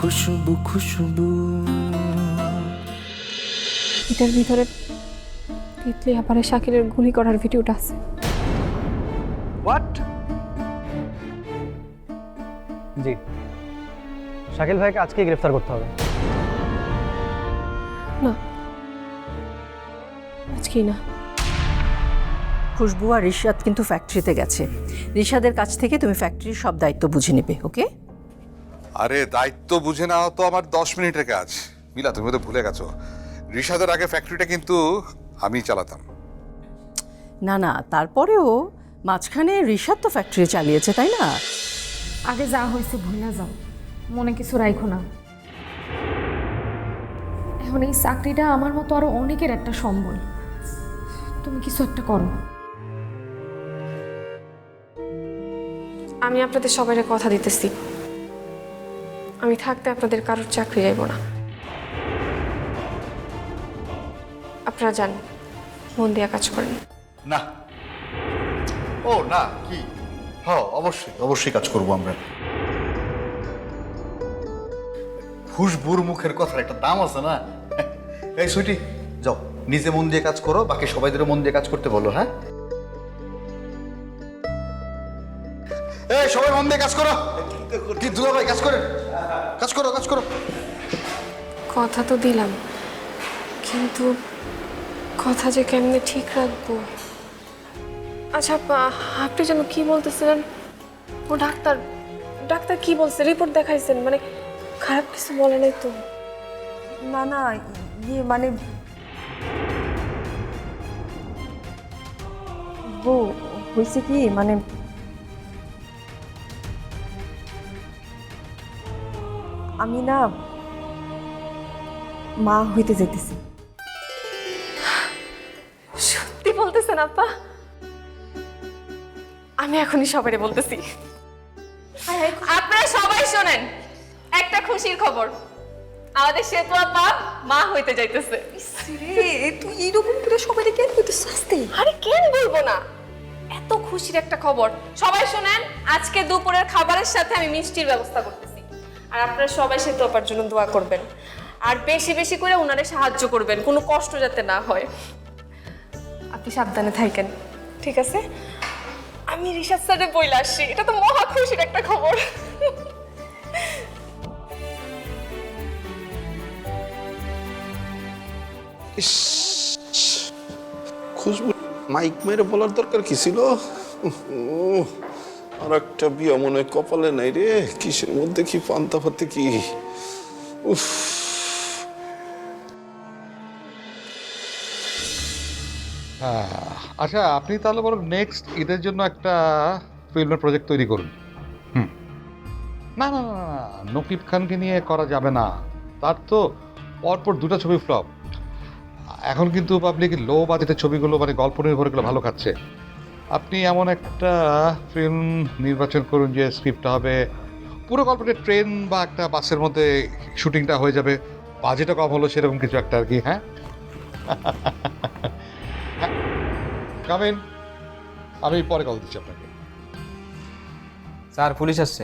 খুশবু খুশবু। এটার ভিতরে তিতলি আপারে শাকিলের গুলি করার ভিডিওটা আছে। হোয়াট? জি, শাকিল ভাইকে আজকেই গ্রেফতার করতে হবে। না, আজকেই না। খুশবু আর রিশাদ কিন্তু ফ্যাক্টরিতে গেছে। রিশাদের কাছ থেকে তুমি ফ্যাক্টরির সব দায়িত্ব বুঝে নেবে, ওকে? আরে দায়িত্ব বুঝে নেওয়া তো আমার 10 মিনিটের কাজ। মিলা, তুমি তো ভুলে গেছো রিশাদের আগে ফ্যাক্টরিটা কিন্তু আমি চালাতাম। না না, তারপরেও মাঝখানে রিশাদ তো ফ্যাক্টরি চালিয়েছে, তাই না? আগে যা হয়েছে ভুলে যাও, মনে কিছু রাখো না। এখন এই চাকরিটা আমার মতো আরো অনেকের একটা সম্বল। তুমি কিছু একটা করো। আমি আপনাদের সবাই কথা দিতেছি, আমি থাকতে আপনাদের কারোর চাকরি যাইব না। আপনারা যান, মন দিয়া কাজ করেন। না, ও না, কি? হ্যাঁ, অবশ্যই অবশ্যই কাজ করবো আমরা। খুশবুর মুখের কথার একটা দাম আছে না? এই সুইটি, যাও নিজে মন দিয়ে কাজ করো, বাকি সবাইদেরও মন দিয়ে কাজ করতে বলো। হ্যাঁ, এই সবাই মন দিয়ে কাজ করো। কি দুলা ভাই, কাজ করেন, কাজ করো কাজ করো। কথা তো দিলাম, কিন্তু কথা যে কেমনে ঠিক রাখবো। আচ্ছা, আপনি যেন কি বলতেছিলেন? ও ডাক্তার, ডাক্তার কি বলছে? রিপোর্ট দেখাইছেন? মানে খারাপ কিছু বলে নাই তো? না না, মানে বউ হয়েছে কি, মানে আমি না মা হইতে যেতেছি। সত্যি বলতেছেন আপা? আমি এখনই সবাই বলতেছি। আপনারা সবাই শোনেন, একটা খুশির খবর, আমাদের সেতু আপা মা হইতে যাইতেছে। তুই এইরকম করে সবাই কেন বলতেছিস? আস্তে। আরে কেন বলবো না, এত খুশির একটা খবর। সবাই শোনেন, আজকে দুপুরের খাবারের সাথে আমি মিষ্টির ব্যবস্থা করতেছি, আর আপনারা সবাই সেতু আপার জন্য দোয়া করবেন, আর বেশি বেশি করে ওনারে সাহায্য করবেন, কোনো কষ্ট যাতে না হয়। আপনি সাবধানে থাকেন, ঠিক আছে? আমি রিশাদ স্যারে বইলা আসছি, এটা তো মহা খুশির একটা খবর। খুশবু মাইক মেরে বলার দরকার কি ছিল? আর একটা বিয়া মনে হয় কপালে নাই রে। কিসের মধ্যে কি পান্তা ফাতে কি? উফ, আচ্ছা, আপনি তাহলে বরং নেক্সট ঈদের জন্য একটা ফিল্মের প্রজেক্ট তৈরি করুন। না না না না, নকিব খানকে নিয়ে করা যাবে না, তার তো পরপর 2টা ছবি ফ্লপ। এখন কিন্তু পাবলিক লো বাজেটের ছবিগুলো, মানে গল্প নির্ভরগুলো ভালো খাচ্ছে। আপনি এমন একটা ফিল্ম নির্বাচন করুন যে স্ক্রিপ্টটা হবে পুরো গল্পটা ট্রেন বা একটা বাসের মধ্যে শুটিংটা হয়ে যাবে, বাজেটও কম হলো, সেরকম কিছু একটা আর কি। হ্যাঁ, কামিন, আমি পরে কল দিচ্ছি আপনাকে। স্যার, পুলিশ আসছে।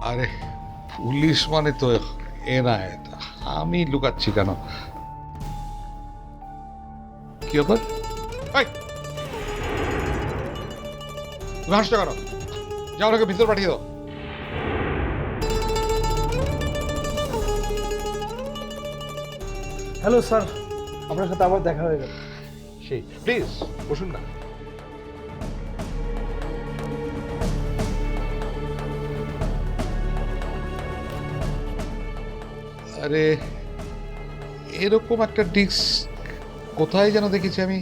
আরে পুলিশ মানে তো এনায়েত, আমি লুকাচ্ছি কেন? কি ব্যাপার? তুমি হাসতে কেন? যাও, ওনাকে ভিতর পাঠিয়ে দাও। হ্যালো স্যার, আপনার সাথে আবার দেখা হয়ে গেল। সেই প্লিজ বসুন না। আরে এরকম একটা ডিস্ক কোথায় যেন দেখেছি আমি।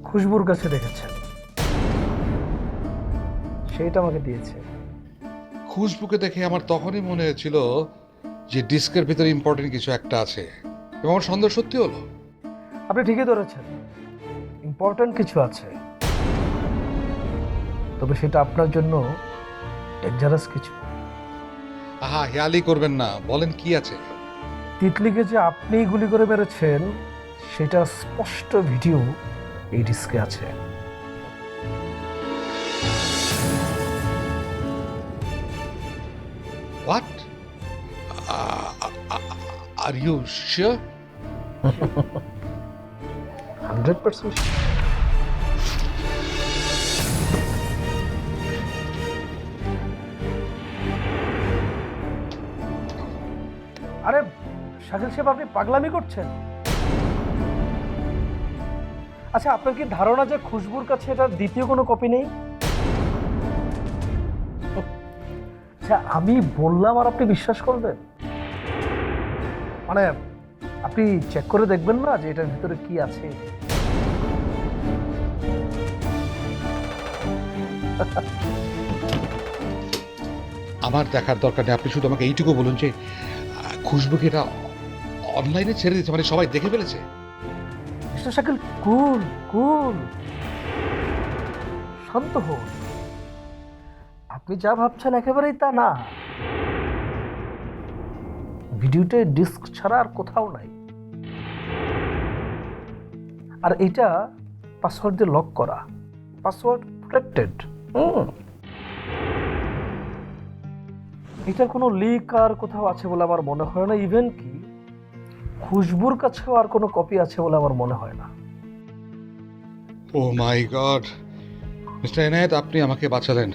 খুশবুর কাছে দেখেছেন, সেইটা আমাকে দিয়েছে। খুশবুকে দেখে আমার তখনই মনে হয়েছিল যে ডিস্কের ভিতরে ইম্পর্টেন্ট কিছু একটা আছে, এবং আমার সন্দেহ সত্যি হলো। আপনি ঠিকই ধরেছেন, ইম্পর্টেন্ট কিছু আছে, তবে সেটা আপনার জন্য ডেঞ্জারাস কিছু। আহা, হেয়ালি করবেন না, বলেন কি আছে? তিতলিকে যে আপনিই গুলি করে মেরেছেন সেটা স্পষ্ট ভিডিও এই ডিস্কে আছে। What are you sure? 100%। আরে শাকিল সাহেব, আপনি পাগলামি করছেন? আচ্ছা, আপনার কি ধারণা যে খুশবুর কাছে এটার দ্বিতীয় কোনো কপি নেই? আচ্ছা, আমি বললাম আর আপনি বিশ্বাস করবেন? মানে আপনি চেক করে দেখবেন না যে এটার ভিতরে কি আছে? আমার দেখার দরকার নেই, আপনি শুধু আমাকে এইটুকু বলুন যে খুশবুকে এটা অনলাইনে ছেড়ে দিয়েছে, মানে সবাই দেখে ফেলেছে? মিস্টার শাকিল, কুল কুল, শান্ত হন। আপনি যা ভাবছেন একেবারেই তা না। ভিডিওতে ডিস্ক ছাড়া আর কোথাও নাই, আর এটা পাসওয়ার্ড দিয়ে লক করা, পাসওয়ার্ড প্রোটেক্টেড। এটার কোনো লিক আর কোথাও আছে বলে আমার মনে হয় না। ইভেন কি খুশবুর কাছেও আর কোনো কপি আছে বলে আমার মনে হয় না। ও মাই গড, মিস্টার এনায়েত, আপনি আমাকে বাঁচালেন।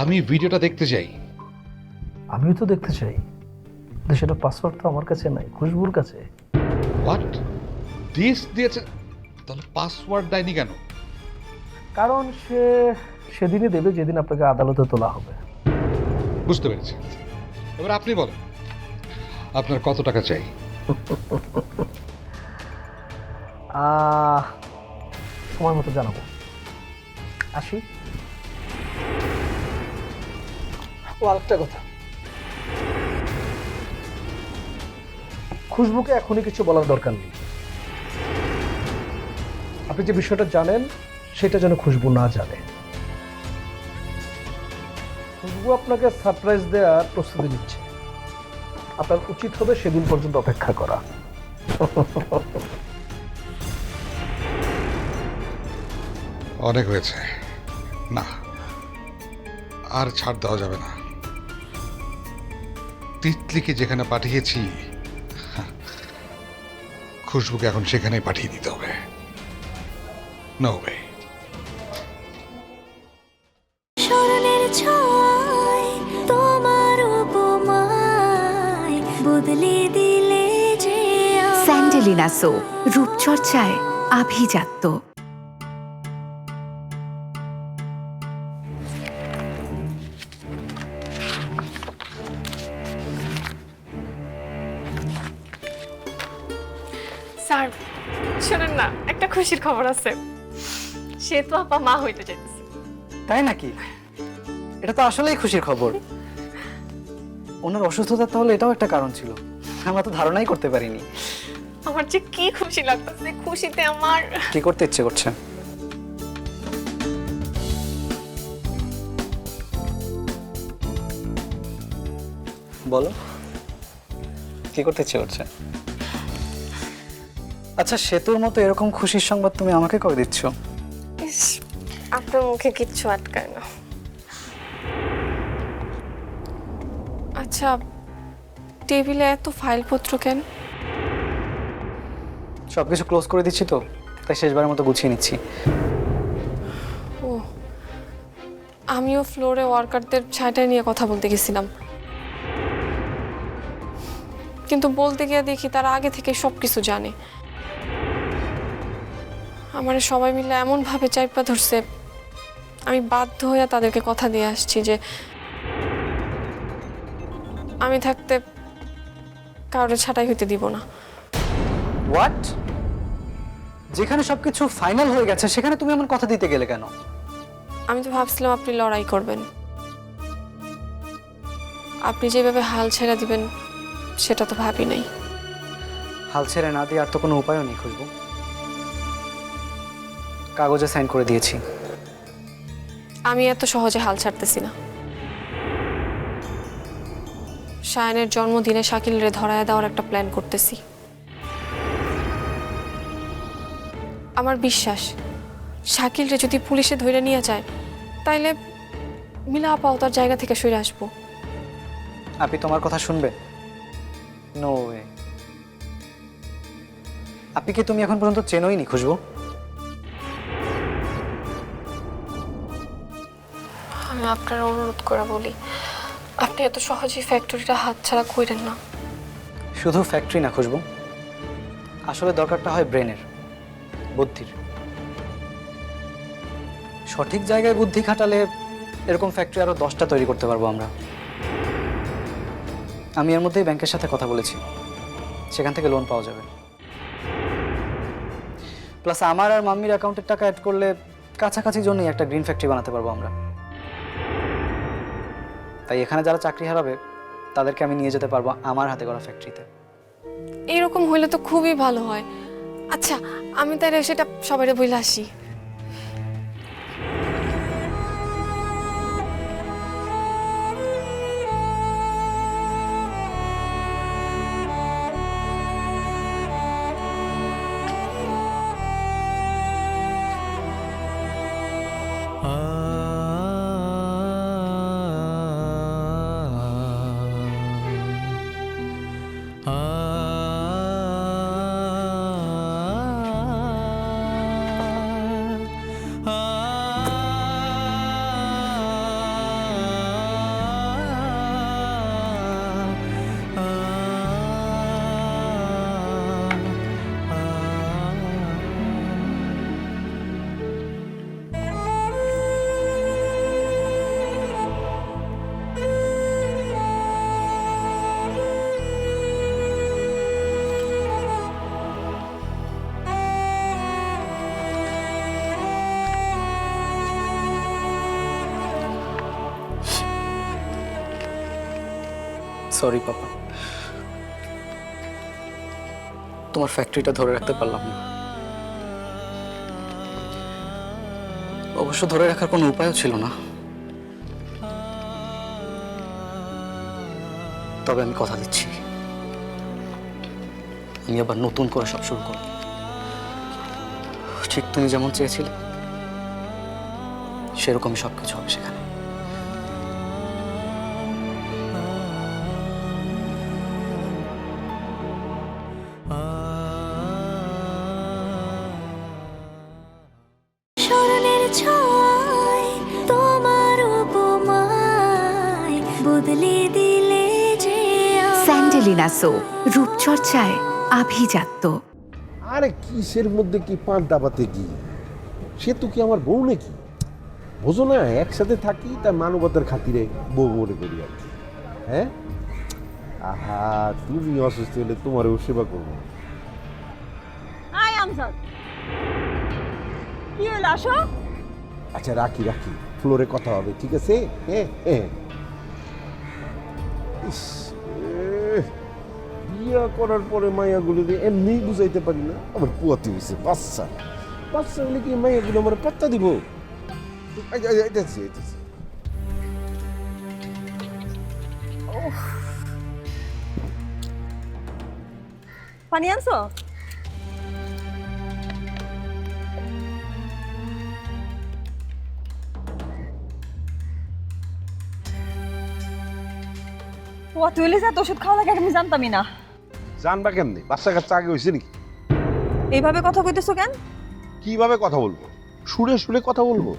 আমি ভিডিওটা দেখতে চাই। আমিও তো দেখতে চাই, কিন্তু সেটা পাসওয়ার্ড তো আমার কাছে নাই, খুশবুর কাছে। হোয়াট? ডিস্ক দিয়েছে, তাহলে পাসওয়ার্ড দেয়নি কেন? কারণ সে সেদিনই দেবে যেদিন আপনাকে আদালতে তোলা হবে। বুঝতে পেরেছি। এবার আপনি বলেন, আপনার কত টাকা চাই? সময় মতো জানাবো। আসি। ও, আরেকটা কথা, খুশবুকে এখনই কিছু বলার দরকার নেই। আপনি যে বিষয়টা জানেন সেটা যেন খুশবু না জানে। খুশবু আপনাকে সারপ্রাইজ দেওয়ার প্রস্তুতি নিচ্ছে। আপনার উচিত হবে সেদিন পর্যন্ত অপেক্ষা করা। অনেক হয়েছে, না আর ছাড় দেওয়া যাবে না। তিতলিকে যেখানে পাঠিয়েছি, খুশবুকে এখন সেখানেই পাঠিয়ে দিতে হবে। No way. স্মরণের ছোঁয়ায় তোমার উপমায় বদলে দিলে যে স্যান্ডেলিনা সো, রূপচর্চায় আভিজাত্য। স্যার শোনেন না, একটা খুশির খবর আছে। সে তো আপা মা হইতে চাইতেছে। তাই নাকি? এটা তো আসলেই খুশির খবর। ওনার অসুস্থতা তাহলে এটাও একটা কারণ ছিল, আমরা তো ধারণাই করতে পারিনি। আমার যে কি খুশি লাগতেছে, খুশিতে আমার কি করতে ইচ্ছে করছে? বলো, কি করতে ইচ্ছে করছে? আচ্ছা, সেতুর মতো এরকম খুশির সংবাদ তুমি আমাকে কবে দিচ্ছ? ইস, আপনার মুখে কিচ্ছু আটকায় না। আচ্ছা, টেবিলে এত ফাইলপত্র কেন? সবকিছু ক্লোজ করে দিচ্ছি তো, তাই শেষবারের মতো গুছিয়ে নিচ্ছি। ও, আমিও ফ্লোরে ওয়ার্কারদের ছাঁটাই নিয়ে কথা বলতে গেছিলাম, কিন্তু বলতে গিয়ে দেখি তারা আগে থেকে সব কিছু জানে। আমার সবাই মিলে এমনভাবে চাইপা ধরছে, আমি বাধ্য হয়ে তাদেরকে কথা দিয়ে আসছি যে আমি থাকতে কারোর ছাঁটাই হইতে দিব না। হোয়াট? যেখানে সবকিছু ফাইনাল হয়ে গেছে সেখানে তুমি এমন কথা দিতে গেলে কেন? আমি তো ভাবছিলাম আপনি লড়াই করবেন, আপনি যেভাবে হাল ছেড়ে দিবেন সেটা তো ভাবি নাই। হাল ছেড়ে না দিয়ে আর তো কোনো উপায়ও নেই খুশবু। কাগজে সাইন করে দিয়েছি। আমি এত সহজে হাল ছাড়তেছি না। শায়নের জন্মদিনে শাকিলরে ধরায় দেওয়ার একটা প্ল্যান করতেছি। আমার বিশ্বাস, শাকিলরে যদি পুলিশে ধরে নিয়ে যায় তাইলে মিলা আপাও তার জায়গা থেকে সরে আসবো। আপনি তোমার কথা শুনবে? No way. আপনি কি তুমি এখন পর্যন্ত চেনোই নি খুশবু? আমি আপনার অনুরোধ করে বলি, আপনি এত সহজেই ফ্যাক্টরিটা হাতছাড়া কইরেন না। শুধু ফ্যাক্টরি না খুশবু, আসলে দরকারটা হয় ব্রেনের, বুদ্ধির। সঠিক জায়গায় বুদ্ধি খাটালে এরকম ফ্যাক্টরি আরো 10টা তৈরি করতে পারবো আমরা। আমি এর মধ্যেই ব্যাংকের সাথে কথা বলেছি, সেখান থেকে লোন পাওয়া যাবে। প্লাস আমার আর মাম্মির অ্যাকাউন্টের টাকা অ্যাড করলে কাছাকাছি জন্যই একটা গ্রিন ফ্যাক্টরি বানাতে পারবো আমরা। তাই এখানে যারা চাকরি হারাবে তাদেরকে আমি নিয়ে যেতে পারবো আমার হাতে করা ফ্যাক্টরিতে। এরকম হইলে তো খুবই ভালো হয়। আচ্ছা, আমি তাইলে সেটা সবাইরে বইলে আসি। সরি পাপা, তোমার ফ্যাক্টরিটা ধরে রাখতে পারলাম না। অবশ্য ধরে রাখার কোনো উপায়ও ছিল না। তবে আমি কথা দিচ্ছি, আমি আবার নতুন করে সব শুরু করব। ঠিক তুমি যেমন চেয়েছিলে সেরকমই সবকিছু হবে সেখানে। স্মরণের ছোঁয়ায় তোমার উপমায় বদলে দিলে যে স্যান্ডেলিনা সো, রূপচর্চায় আভিজাত্য। আরে কিসের মধ্যে কি পান্তাপাতে কি, সে তো কি আমার বউ নাকি? বোঝো না, একসাথে থাকি তার মানবতার খাতিরে বউ মনে করি আর কি। হ্যাঁ, আহা, তুমি অসুস্থ হলে তোমারও সেবা করবো। কি হলো, আসো। আচ্ছা রাখি রাখি, ফ্লোরে কথা হবে, ঠিক আছে? হ্যাঁ হ্যাঁ। ইস, বিয়ে করার পরে মায়াগুলো এমনি বুঝাইতে পারি না, আমার পুয়াতে হয়েছে বাচ্চা। বাচ্চা হলে কি মায়াগুলো আমার পাত্তা দিব? পানি আনছো? তুই এত ওষুধ খাওয়া লাগে আমি জানতামই না। জানবা কেমনে? বাচ্চা কাচ্চা আগে হয়েছে নাকি? এইভাবে কথা কইতেছো কেন? কিভাবে কথা বলবো? সুরে সুরে কথা বলবো?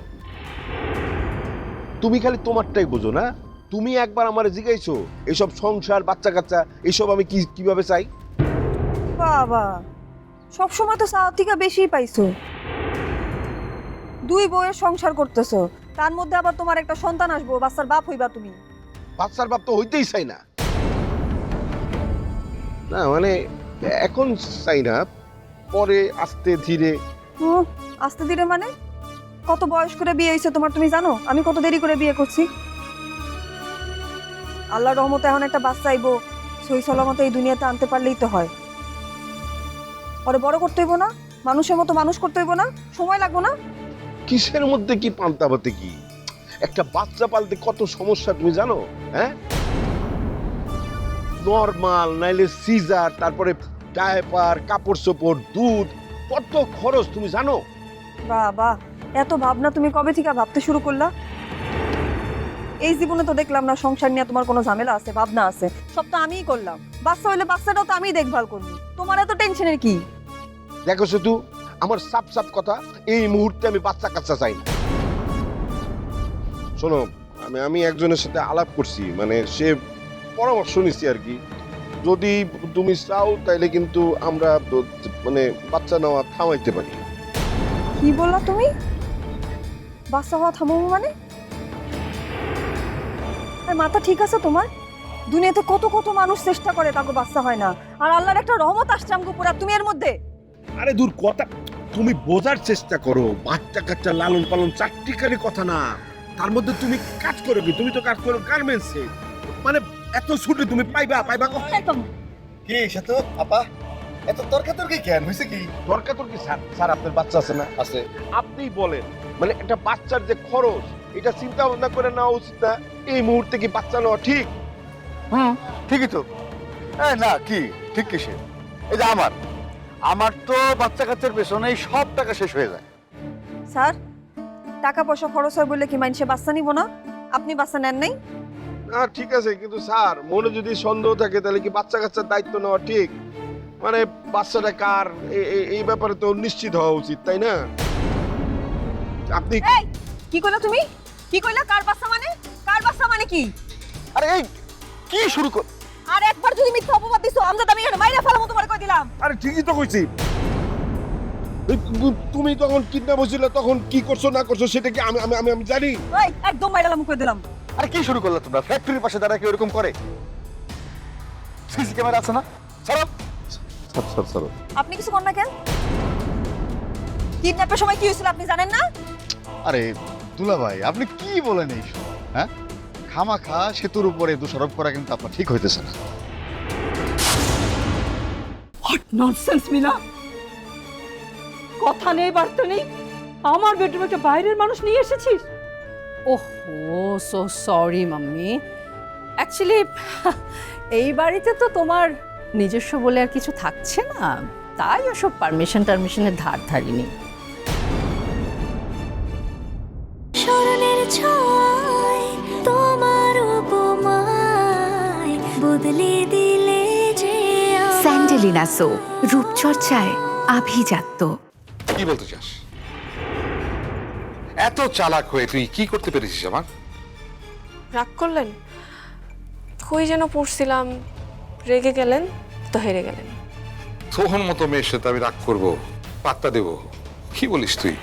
তুমি খালি তোমারটাই বোঝো না। তুমি একবার আমারে জিজ্ঞাইছো এসব সংসার বাচ্চা কাচ্চা এসব আমি কিভাবে চাই? বাবা, সব সময় তো চাওয়ার থেকে বেশি পাইছো। 2 বউয়ের সংসার করতেছো, তার মধ্যে আবার তোমার একটা সন্তান আসবো, বাচ্চার বাপ হইবা তুমি। বাচ্চার বাপ তো হইতেই চাই না। না মানে এখন চাই না, পরে আস্তে ধীরে। আস্তে ধীরে মানে? কত বয়স করে বিয়ে হয়েছে তোমার তুমি জানো? আমি কত দেরি করে বিয়ে করছি। আল্লাহর রহমতে এখন একটা বাচ্চা আইবো, সহি সালামতে এই দুনিয়াতে আনতে পারলেই তো হয়। পরে বড় করতে হইব না? মানুষের মতো মানুষ করতে হইব না? সময় লাগবো না? কিসের মধ্যে কি পান্তাপাতে কি? একটা বাচ্চা পালতে কত সমস্যা তুমি জানো? হ্যাঁ, নরমাল নাইলে সিজার, তারপরে ডায়াপার, কাপড় চোপড়, দুধ, কত খরচ তুমি জানো? বাবা, এত ভাবনা তুমি কবে থেকে ভাবতে শুরু করলা? এই জীবনে তো দেখলাম না সংসার নিয়ে তোমার কোনো ঝামেলা আছে, ভাবনা আছে। সব তো আমিই করলাম। বাচ্চা হইলে বাচ্চাটাও তো আমিই দেখভাল করবো। তোমার এত টেনশনের কি? দেখো শুধু আমার সাপ সাপ কথা, এই মুহূর্তে আমি বাচ্চা কাচ্চা চাই না। শোনো, আমি একজনের সাথে আলাপ করছি, মানে সে পরামর্শ নিচ্ছি আর কি। যদি তুমি চাও তাইলে কিন্তু আমরা মানে বাচ্চা নেওয়া থামাইতে পারি। কি বললা তুমি? বাচ্চা হওয়া থামাবো মানে? আর মাথা ঠিক আছে তোমার? দুনিয়াতে কত কত মানুষ চেষ্টা করে, তাকে বাচ্চা হয় না। আর আল্লাহর একটা রহমত আসছে আমগো পুরা, তুমি এর মধ্যে। আরে দূর কথা, তুমি বোঝার চেষ্টা করো। বাচ্চা কাচ্চা লালন পালন চারটিকারি কথা না। তার মধ্যে তুমি কাজ করো কি? তুমি তো কাজ করো গার্মেন্টসে। মানে এত ছুটি তুমি পাইবা কি সেতু আপা, এত তর্কাতর্কি কেন হয়েছে? কি তর্কাতর্কি? স্যার আপনার বাচ্চা আছে না? আছে। আপনিই বলেন, মানে একটা বাচ্চার যে খরচ, এটা চিন্তা ভাবনা করে নেওয়া উচিত না? এই মুহূর্তে কি বাচ্চা নেওয়া ঠিক? ঠিকই তো। না কি ঠিক কিসে? এই যে আমার তো বাচ্চা কাচ্চার পেছনেই সব টাকা শেষ হয়ে যায়। স্যার, টাকা পয়সা খরচ হয় বলে কি মানুষে বাচ্চা নিব না? আপনি বাচ্চা নেন নাই? না ঠিক আছে, কিন্তু স্যার মনে যদি সন্দেহ থাকে তাহলে কি বাচ্চা কাচ্চার দায়িত্ব নেওয়া ঠিক? মানে বাচ্চাটা কার, এই ব্যাপারে তো নিশ্চিত হওয়া উচিত, তাই না? আপনি এই কি কইলা তুমি? কি কইলা? কার বাচ্চা মানে? কার বাচ্চা মানে কি? আরে এই কি শুরু কর? আর একবার যদি মিথ্যা অপবাদ দিছো, আমজাদ আমি এখানে মাইরা ফেলামু তোমারে কই দিলাম। আরে ঠিকই তো কইছি। তুমি তখন কিডন্যাপ হয়েছিল, তখন কি করছো না করছো সেটা কি আমি আমি আমি জানি? এই একদম মাইরালাম কই দিলাম। আরে কি শুরু করলে তোমরা? ফ্যাক্টরির পাশে দাঁড়া কি এরকম করে? সিসি ক্যামেরা আছে না? ছাড়ো। স্যার আপনি কিছু করেন না কেন? কিডন্যাপের সময় কি হয়েছিল আপনি জানেন না? আরে দুলা ভাই, আপনি কি বলেন এই সব? হ্যাঁ, খামাখা সেতুর উপরে দোষারোপ করা কিন্তু আপনার ঠিক হইতেছে না। হোয়াট ননসেন্স মিলা! কথা নেই, বার্তা নেই, আমার বেডরুমে একটা বাইরের মানুষ নিয়ে এসেছিস? ওহো, সো সরি মাম্মি। অ্যাকচুয়ালি এই বাড়িতে তো তোমার নিজস্ব বলে আর কিছু থাকছে না, তাই ওসব টারমিশনের ধার ধারিনি। স্মরণের ছোঁয়ায় তোমার উপমায় বদলে দিলে যে স্যান্ডেলিনা সো, রূপচর্চায় আভিজাত্য। কি বলতে চাস? এত চালাক হয়ে তুই কি করতে পেরেছিস আমার? রাগ করলেন? কই যেন পড়ছিলাম, রেগে গেলেন তো হেরে গেলেন। সোহন মতো মেয়ের সাথে আমি রাগ করবো, পাত্তা দেবো? কি বলিস তুই?